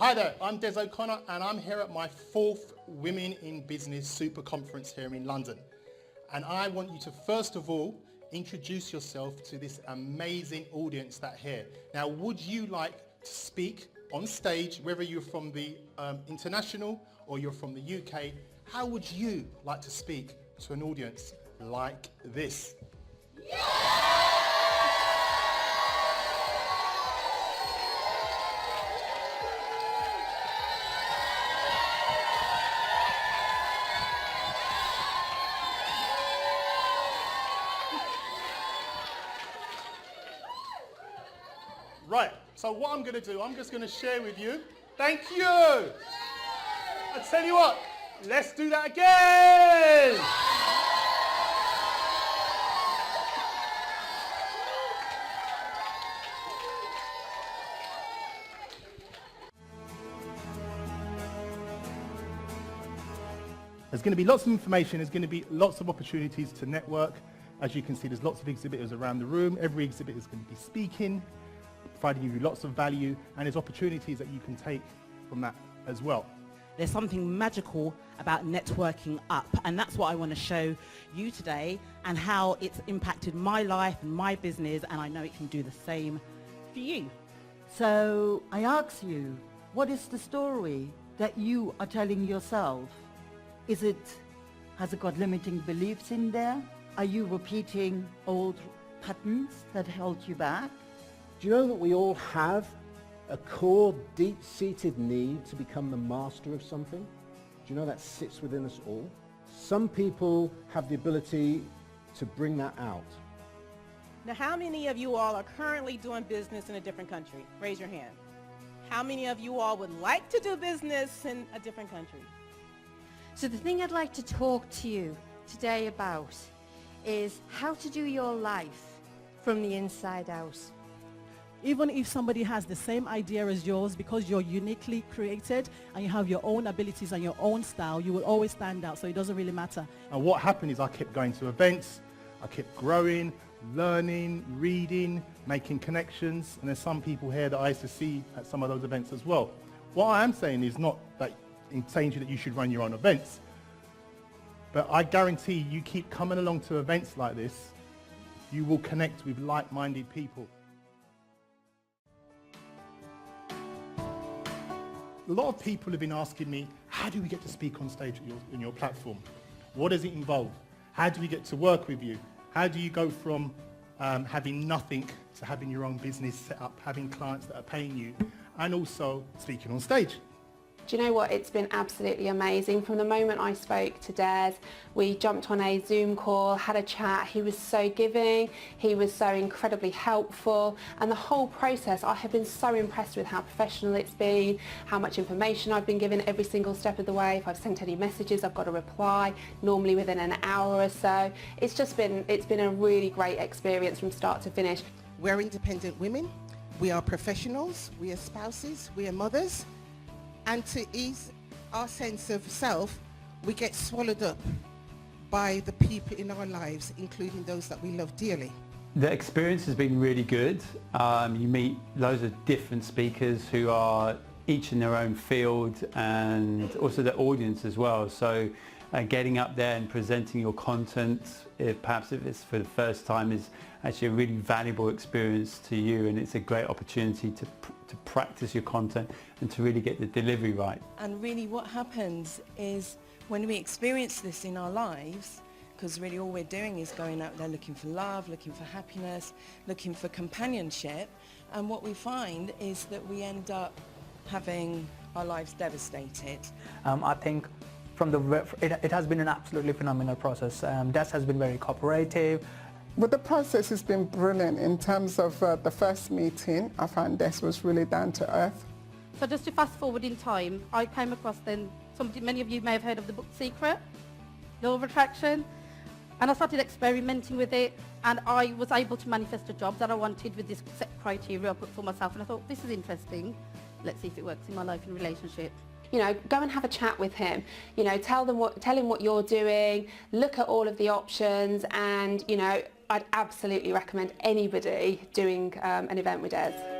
Hi there, I'm Des O'Connor and I'm here at my 4th Women in Business Super Conference here in London. And I want you to first of all introduce yourself to this amazing audience that's here. Now, would you like to speak on stage, whether you're from the international or you're from the UK, how would you like to speak to an audience like this? Right, so what I'm going to do, I'm just going to share with you. Thank you! I tell you what, let's do that again! There's going to be lots of information, there's going to be lots of opportunities to network. As you can see, there's lots of exhibitors around the room. Every exhibitor is going to be speaking, providing you lots of value, and there's opportunities that you can take from that as well. There's something magical about networking up, and that's what I want to show you today and how it's impacted my life and my business, and I know it can do the same for you. So I ask you, what is the story that you are telling yourself? Has it got limiting beliefs in there? Are you repeating old patterns that held you back? Do you know that we all have a core, deep-seated need to become the master of something? Do you know that sits within us all? Some people have the ability to bring that out. Now, how many of you all are currently doing business in a different country? Raise your hand. How many of you all would like to do business in a different country? So the thing I'd like to talk to you today about is how to do your life from the inside out. Even if somebody has the same idea as yours, because you're uniquely created and you have your own abilities and your own style, you will always stand out, so it doesn't really matter. And what happened is I kept going to events, I kept growing, learning, reading, making connections, and there's some people here that I used to see at some of those events as well. What I am saying is not that in saying to you that you should run your own events, but I guarantee you keep coming along to events like this, you will connect with like-minded people. A lot of people have been asking me, how do we get to speak on stage on your platform? What does it involve? How do we get to work with you? How do you go from having nothing to having your own business set up, having clients that are paying you, and also speaking on stage? Do you know what? It's been absolutely amazing. From the moment I spoke to Des, we jumped on a Zoom call, had a chat. He was so giving, he was so incredibly helpful, and the whole process, I have been so impressed with how professional it's been, how much information I've been given every single step of the way. If I've sent any messages, I've got a reply, normally within an hour or so. It's been a really great experience from start to finish. We're independent women, we are professionals, we are spouses, we are mothers. And to ease our sense of self, we get swallowed up by the people in our lives, including those that we love dearly. The experience has been really good. You meet loads of different speakers who are each in their own field, and also the audience as well. So getting up there and presenting your content, perhaps if it's for the first time, is actually a really valuable experience to you, and it's a great opportunity to practice your content and to really get the delivery right. And really what happens is when we experience this in our lives, because really all we're doing is going out there looking for love, looking for happiness, looking for companionship, and what we find is that we end up having our lives devastated. I think it has been an absolutely phenomenal process. Des has been very cooperative. But the process has been brilliant in terms of the first meeting. I found Des was really down to earth. So just to fast forward in time, I came across many of you may have heard of the book Secret, Law of Attraction, and I started experimenting with it, and I was able to manifest the job that I wanted with this set criteria I put for myself, and I thought, this is interesting. Let's see if it works in my life and relationship. You know, go and have a chat with him. You know, tell him what you're doing, look at all of the options, and, you know, I'd absolutely recommend anybody doing an event with Des.